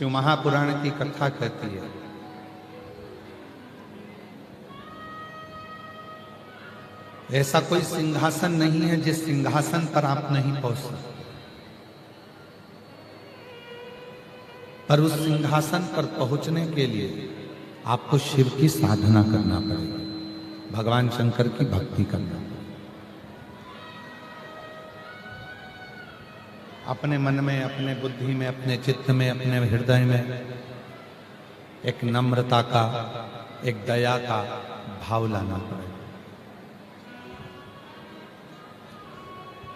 शिव महापुराण की कथा कहती है, ऐसा कोई सिंहासन नहीं है जिस सिंहासन पर आप नहीं पहुंच सकते, पर उस सिंहासन पर पहुंचने के लिए आपको शिव की साधना करना पड़ेगी, भगवान शंकर की भक्ति करना पड़ेगी। अपने मन में, अपने बुद्धि में, अपने चित्त में, अपने हृदय में एक नम्रता का, एक दया का भाव लाना पड़ेगा।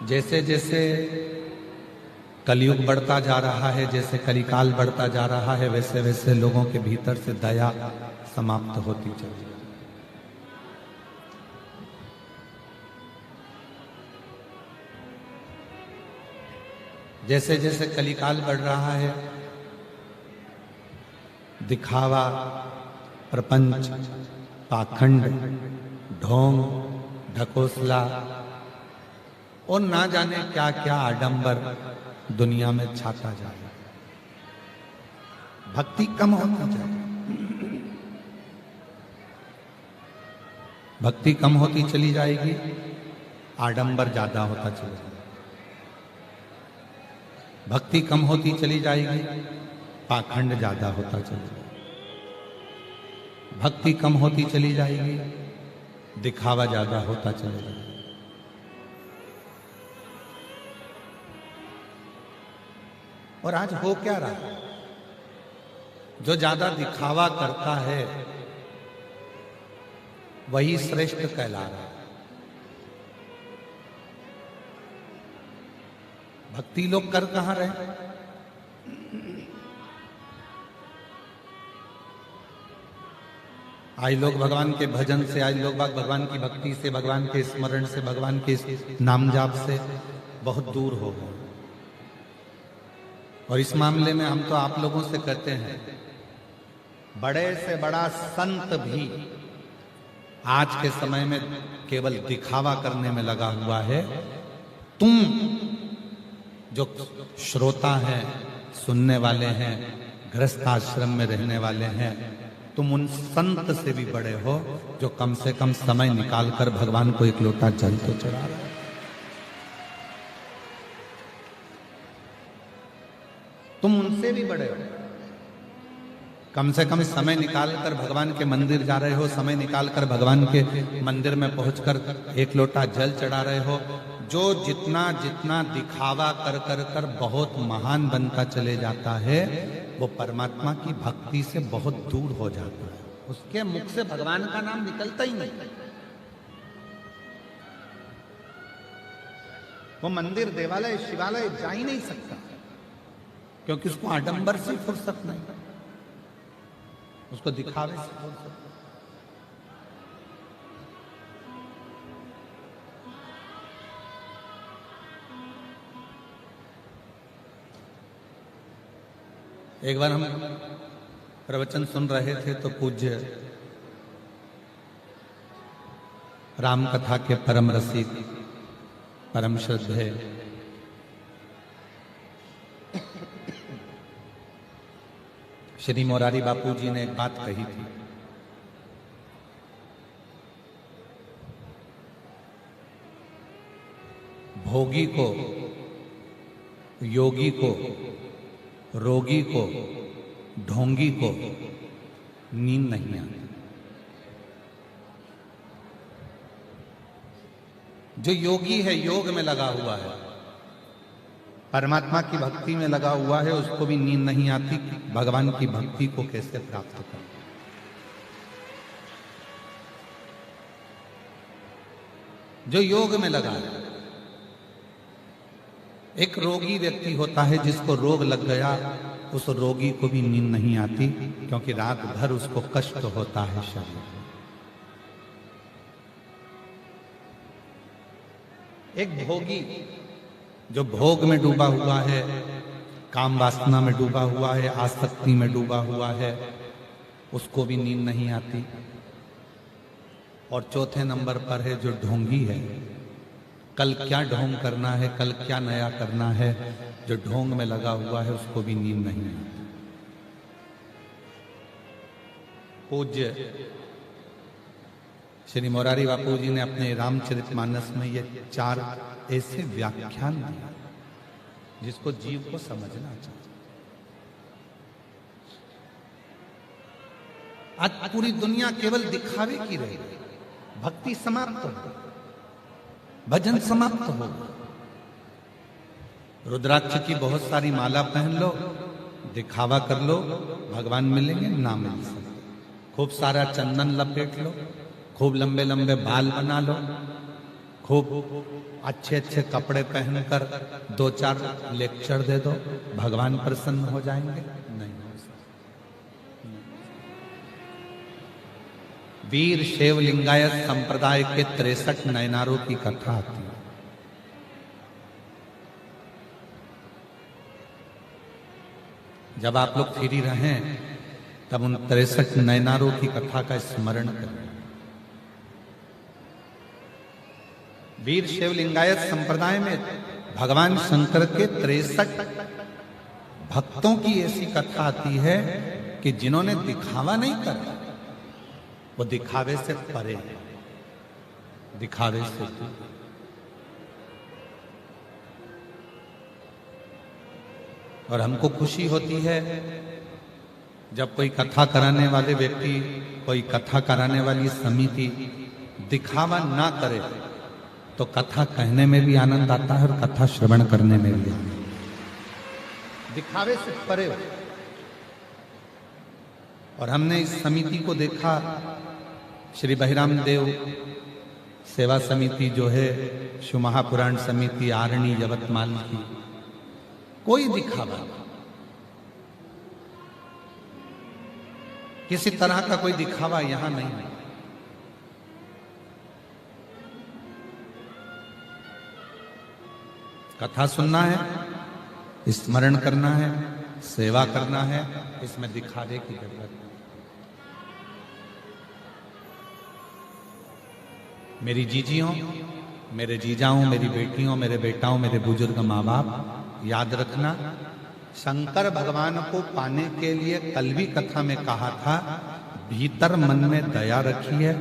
जैसे जैसे कलयुग बढ़ता जा रहा है, जैसे कलिकाल बढ़ता जा रहा है, वैसे वैसे लोगों के भीतर से दया समाप्त होती चली जाती है। जैसे जैसे कलिकाल बढ़ रहा है, दिखावा, प्रपंच, पाखंड, ढोंग, ढकोसला और ना जाने क्या क्या आडंबर दुनिया में छाता जाए, भक्ति कम होती जाए, भक्ति कम होती चली जाएगी, आडंबर ज्यादा होता चला जाएगा, भक्ति कम होती चली जाएगी, पाखंड ज्यादा होता चला जाएगा, भक्ति कम होती चली जाएगी, दिखावा ज्यादा होता चला जाएगा। और आज हो क्या रहा है? जो ज्यादा दिखावा करता है वही श्रेष्ठ कहला रहा है। भक्ति लोग कर कहां रहे? आज लोग भगवान के भजन से, आज लोग भगवान की भक्ति से, भगवान के स्मरण से, भगवान के नाम जाप से बहुत दूर हो गए। और इस मामले में हम तो आप लोगों से कहते हैं, बड़े से बड़ा संत भी आज के समय में केवल दिखावा करने में लगा हुआ है। तुम जो श्रोता हैं, सुनने वाले हैं, गृहस्थ आश्रम में रहने वाले हैं, तुम उन संत से भी बड़े हो जो कम से कम समय निकालकर भगवान को एक लोटा जल तो चढ़ा रहे हैं। तुम उनसे भी बड़े हो, कम से कम समय निकालकर भगवान के मंदिर जा रहे हो, समय निकालकर भगवान के मंदिर में पहुंचकर एक लोटा जल चढ़ा रहे हो। जो जितना जितना दिखावा कर कर कर बहुत महान बनता चले जाता है, वो परमात्मा की भक्ति से बहुत दूर हो जाता है। उसके मुख से भगवान का नाम निकलता ही नहीं। वो मंदिर, देवालय, शिवालय जा ही नहीं सकता, क्योंकि उसको आडंबर से फुर्सत नहीं, उसको दिखावे से फुर्सत नहीं। एक बार हम प्रवचन सुन रहे थे तो पूज्य राम कथा के परम रसिक, परम श्रद्धेय श्री मोरारी बापू जी ने एक बात कही थी। भोगी को, योगी को, रोगी को, ढोंगी को नींद नहीं आती। जो योगी है, योग में लगा हुआ है, परमात्मा की भक्ति में लगा हुआ है, उसको भी नींद नहीं आती कि भगवान की भक्ति को कैसे प्राप्त करें। जो योग में लगा है, एक रोगी व्यक्ति होता है जिसको रोग लग गया, उस रोगी को भी नींद नहीं आती, क्योंकि रात भर उसको कष्ट होता है शरीर में। एक भोगी जो भोग में डूबा हुआ है, काम वासना में डूबा हुआ है, आसक्ति में डूबा हुआ है, उसको भी नींद नहीं आती। और चौथे नंबर पर है जो ढोंगी है, कल क्या ढोंग करना है, कल क्या नया करना है, जो ढोंग में लगा हुआ है, उसको भी नींद नहीं आती। पूज्य श्री मोरारी बापू जी ने अपने रामचरितमानस में ये 4 ऐसे व्याख्यान दिए जिसको जीव को समझना चाहिए। आज पूरी दुनिया केवल दिखावे की रही, भक्ति समाप्त हो, भजन समाप्त हो। रुद्राक्ष की बहुत सारी माला पहन लो, दिखावा कर लो, भगवान मिलेंगे ना मिल सकते। खूब सारा चंदन लपेट लो, खूब लंबे लंबे बाल बना लो, खूब अच्छे अच्छे कपड़े पहनकर 2-4 लेक्चर दे दो, भगवान प्रसन्न हो जाएंगे? नहीं हो सकते। वीर शैव लिंगायत संप्रदाय के 63 नयनारों की कथा आती है। जब आप लोग फ्री रहें तब उन 63 नयनारों की कथा का स्मरण करें। वीर शैव लिंगायत संप्रदाय में भगवान शंकर के 63 भक्तों की ऐसी कथा आती है कि जिन्होंने दिखावा नहीं करा, वो दिखावे से परे है, दिखावे से दूर। और हमको खुशी होती है जब कोई कथा कराने वाले व्यक्ति, कोई कथा कराने वाली समिति दिखावा ना करे तो कथा कहने में भी आनंद आता है और कथा श्रवण करने में भी आनंद। दिखावे से परे हो। और हमने इस समिति को देखा, श्री बहिराम देव सेवा समिति जो है, शिव महापुराण समिति आरणी यवतमाल की, कोई दिखावा, किसी तरह का कोई दिखावा यहां नहीं है। कथा सुनना है, स्मरण करना है, सेवा करना है, इसमें दिखावे की जरूरत नहीं। मेरी जीजियों, मेरे जीजाओं, मेरी बेटियों, मेरे बेटाओं, मेरे बुजुर्ग माँ बाप, याद रखना, शंकर भगवान को पाने के लिए कल भी कथा में कहा था, भीतर मन में दया रखी है,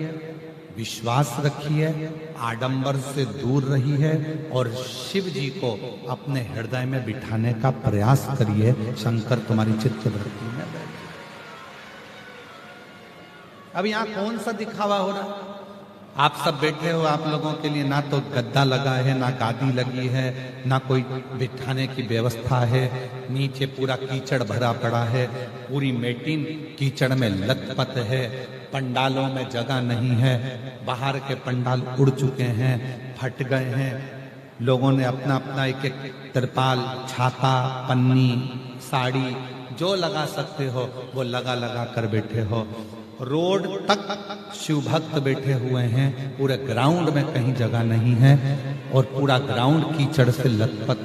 विश्वास रखी है, आडंबर से दूर रही है और शिव जी को अपने हृदय में बिठाने का प्रयास करिए। शंकर तुम्हारी चित्त वृत्ति में बैठे। अब यहां कौन सा दिखावा हो रहा? आप सब बैठे हो, आप लोगों के लिए ना तो गद्दा लगा है, ना गादी लगी है, ना कोई बिठाने की व्यवस्था है, नीचे पूरा कीचड़ भरा पड़ा है, पूरी मेटिन कीचड़ में लथपथ है, पंडालों में जगह नहीं है, बाहर के पंडाल उड़ चुके हैं, फट गए हैं, लोगों ने अपना अपना एक एक तिरपाल, छाता, पन्नी, साड़ी जो लगा सकते हो वो लगा लगा कर बैठे हो। रोड तक शिव भक्त बैठे हुए हैं, पूरे ग्राउंड में कहीं जगह नहीं है और पूरा ग्राउंड कीचड़ से लथपथ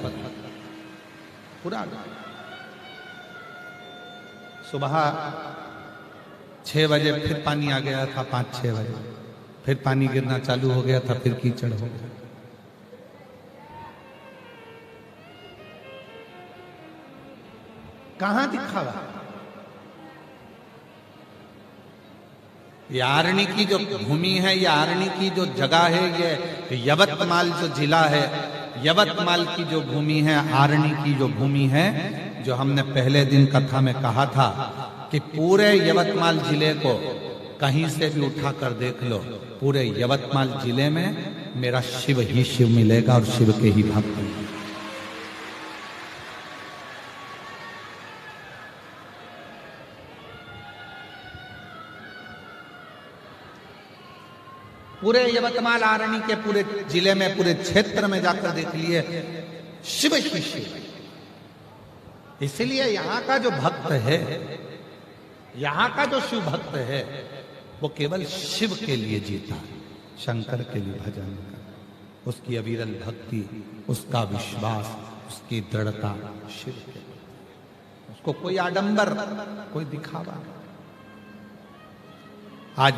पूरा। सुबह 6 बजे फिर पानी आ गया था, 5-6 बजे फिर पानी गिरना चालू हो गया था, फिर कीचड़ हो गया। कहां दिखावा? ये आरणी की जो भूमि है, ये आरणी की जो जगह है, ये यवतमाल जो जिला है, यवतमाल की जो भूमि है, आरणी की जो भूमि है, जो हमने पहले दिन कथा में कहा था कि पूरे यवतमाल जिले को कहीं से भी उठा कर देख लो, पूरे यवतमाल जिले में मेरा शिव ही शिव मिलेगा और शिव के ही भक्त मिलेंगे। पूरे यवतमाल आरणी के पूरे जिले में, पूरे क्षेत्र में जाकर देख लिए, शिव ही शिव। इसलिए यहां का जो भक्त है, यहां का जो शिव भक्त है, वो केवल शिव के लिए जीता है, शंकर के लिए भजन कर, उसकी अविरल भक्ति, उसका विश्वास, उसकी दृढ़ता शिव के लिए। उसको कोई आडंबर, कोई दिखावा। आज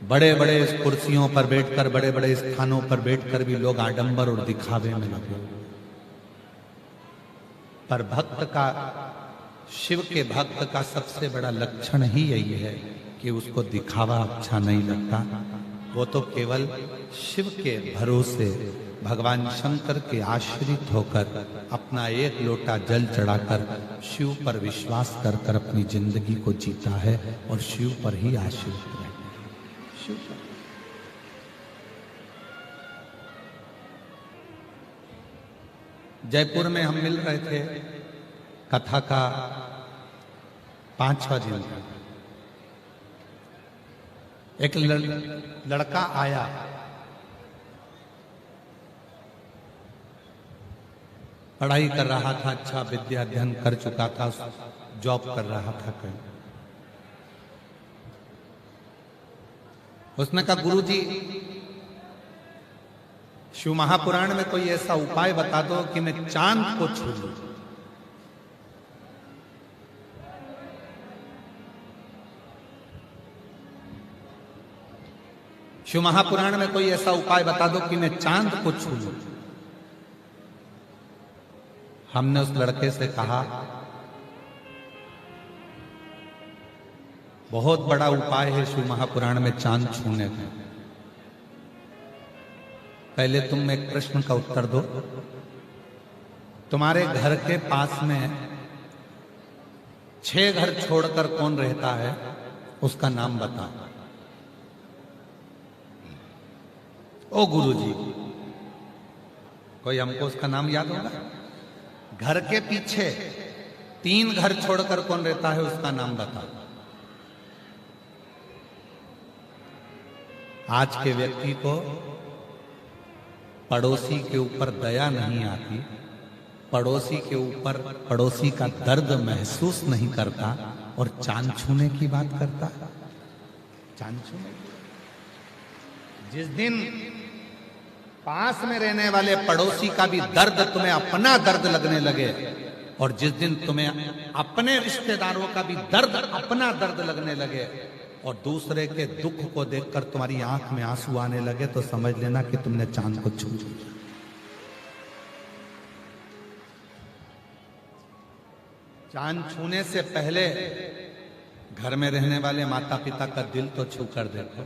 बड़े बड़े कुर्सियों पर बैठकर, बड़े बड़े स्थानों पर बैठकर भी लोग आडंबर और दिखावे में लगे। पर भक्त का शिव के भक्त का सबसे बड़ा लक्षण ही यही है कि उसको दिखावा अच्छा नहीं लगता। वो तो केवल शिव के भरोसे भगवान शंकर के आश्रित होकर अपना एक लोटा जल चढ़ाकर शिव पर विश्वास कर कर अपनी जिंदगी को जीता है और शिव पर ही आश्रित रहता है। शिव पर। जयपुर में हम मिल रहे थे, कथा का 5वां दिन था। एक लड़का आया, पढ़ाई कर रहा था, अच्छा विद्या अध्ययन कर चुका था, जॉब कर रहा था कहीं। उसने कहा गुरुजी, शिव महापुराण में कोई ऐसा उपाय बता दो कि मैं चांद को छू लूं। शिव महापुराण में कोई ऐसा उपाय बता दो कि मैं चांद को छू लूं। हमने उस लड़के से कहा बहुत बड़ा उपाय है शिव महापुराण में चांद छूने का। पहले तुम एक प्रश्न का उत्तर दो। तुम्हारे घर के पास में 6 घर छोड़कर कौन रहता है, उसका नाम बता। ओ गुरुजी, कोई हमको उसका नाम याद होगा? घर के पीछे 3 घर छोड़कर कौन रहता है, उसका नाम बता। आज के व्यक्ति को पड़ोसी के ऊपर दया नहीं आती, पड़ोसी के ऊपर पड़ोसी का दर्द महसूस नहीं करता और चांद छूने की बात करता। चांद छूने, जिस दिन पास में रहने वाले पड़ोसी का भी दर्द तुम्हें अपना दर्द लगने लगे और जिस दिन तुम्हें अपने रिश्तेदारों का भी दर्द अपना दर्द लगने लगे और दूसरे के दुख को देखकर तुम्हारी आंख में आंसू आने लगे, तो समझ लेना कि तुमने चांद को छू लिया। चांद छूने से पहले घर में रहने वाले माता पिता का दिल तो छू कर देखो।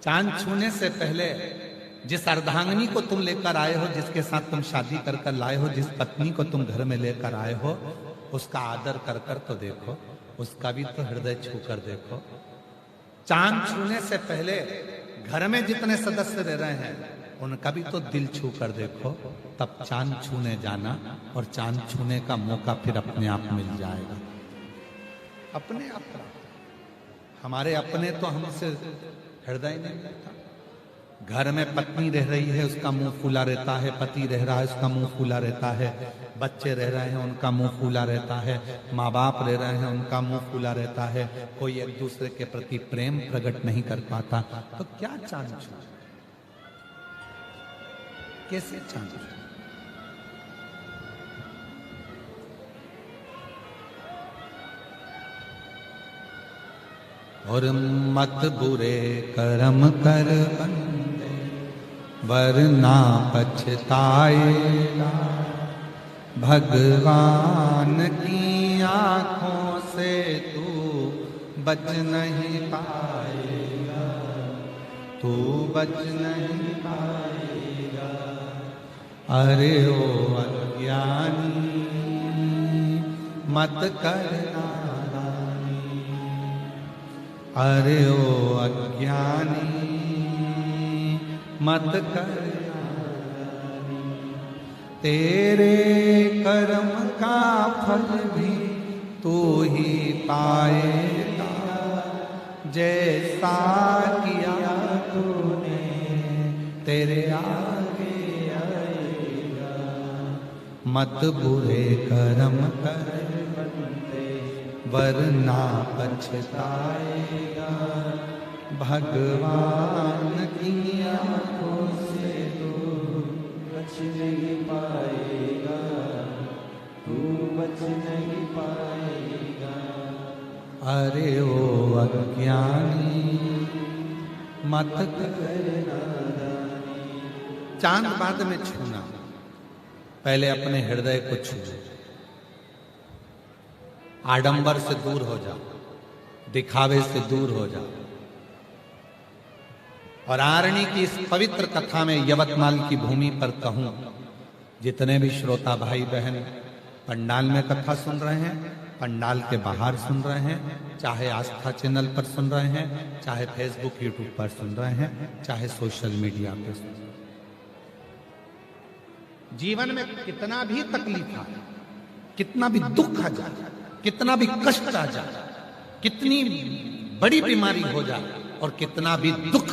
चांद छूने से पहले जिस अर्धांगिनी को तुम लेकर आए हो, जिसके साथ तुम शादी कर कर लाए हो, जिस पत्नी को तुम घर में लेकर आए हो, उसका आदर कर कर तो देखो, उसका भी तो हृदय छू कर देखो। चांद छूने से पहले घर में जितने सदस्य रह रहे हैं उनका भी तो दिल छू कर देखो, तब चांद छूने जाना और चांद छूने का मौका फिर अपने आप मिल जाएगा। अपने आप हमारे अपने तो हमसे हृदय नहीं रहता। घर में पत्नी रह रही है, उसका मुंह फूला रहता है, पति रह रहा है, उसका मुंह फूला रहता है, बच्चे रह रहे हैं, उनका मुंह फूला रहता है, माँ बाप रह रहे हैं, उनका मुंह फूला रहता है, कोई एक दूसरे के प्रति प्रेम प्रकट नहीं कर पाता, तो क्या चांद छू, कैसे चांद छू? और मत बुरे कर्म कर बंदे वरना पछताएगा, भगवान की आंखों से तू बच नहीं पाएगा, तू बच नहीं पाएगा। अरे ओ अज्ञानी मत करना, अरे ओ अज्ञानी मत करना, तेरे कर्म का फल भी तू ही पाएगा, जैसा किया तूने तेरे आगे आएगा। मत बुरे कर्म कर वरना पछताएगा, भगवान की आंखों से तू बच नहीं पाएगा, तू बच नहीं पाएगा। अरे ओ अज्ञानी मत करना। चांद बाद में छूना, पहले अपने हृदय को छू। आडंबर से दूर हो जाओ, दिखावे से दूर हो जाओ। और आरणी की इस पवित्र कथा में यवतमाल की भूमि पर कहूं, जितने भी श्रोता भाई बहन पंडाल में कथा सुन रहे हैं, पंडाल के बाहर सुन रहे हैं, चाहे आस्था चैनल पर सुन रहे हैं, चाहे फेसबुक यूट्यूब पर सुन रहे हैं, चाहे सोशल मीडिया पर सुन रहे हैं, जीवन में कितना भी तकलीफ आए, कितना भी दुख आ जाए, कितना भी कष्ट आ जाए, कितनी बड़ी बीमारी हो जाए और कितना भी दुख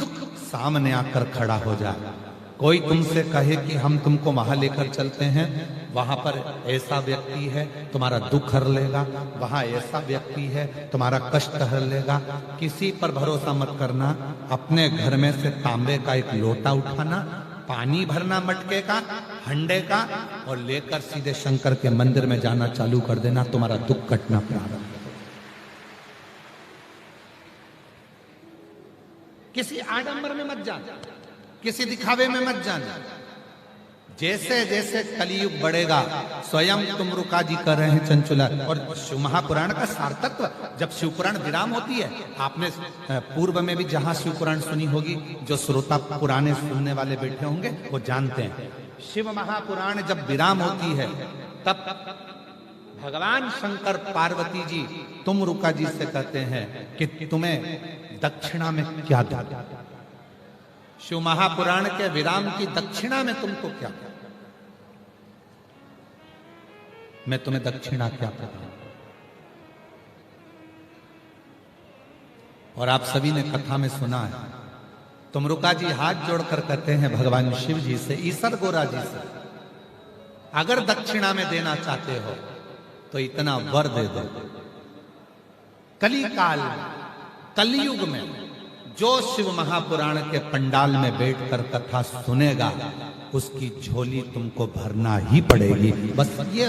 सामने आकर खड़ा हो जाए, कोई तुमसे कहे कि हम तुमको वहां लेकर चलते हैं, वहां पर ऐसा व्यक्ति है तुम्हारा दुख हर लेगा, वहां ऐसा व्यक्ति है तुम्हारा कष्ट हर लेगा, किसी पर भरोसा मत करना। अपने घर में से तांबे का एक लोटा उठाना, पानी भरना मटके का, हंडे का, और लेकर सीधे शंकर के मंदिर में जाना चालू कर देना, तुम्हारा दुख कटना प्रारंभ। किसी आडंबर में मत जाना, किसी दिखावे में मत जाना। जैसे जैसे कलयुग बढ़ेगा, स्वयं तुमरुका जी कर रहे हैं चंचुला। और शिव महापुराण का सार्थत्व, जब शिवपुराण विराम होती है, आपने पूर्व में भी जहां शिवपुराण सुनी होगी, जो श्रोता पुराने सुनने वाले बैठे होंगे वो जानते हैं, शिव महापुराण जब विराम होती है तब भगवान शंकर पार्वती जी तुमरुका जी से कहते हैं कि तुम्हें दक्षिणा में क्या दूं? शिव महापुराण के विराम की दक्षिणा में तुमको क्या, मैं तुम्हें दक्षिणा क्या प्रदान। और आप सभी ने कथा में सुना है, तुमरुका जी हाथ जोड़कर कहते हैं भगवान शिव जी से, ईसर गोरा जी से, अगर दक्षिणा में देना चाहते हो तो इतना वर दे दो, कली काल कलयुग में जो शिव महापुराण के पंडाल में बैठकर कथा सुनेगा उसकी झोली तुमको भरना ही पड़ेगी। बस ये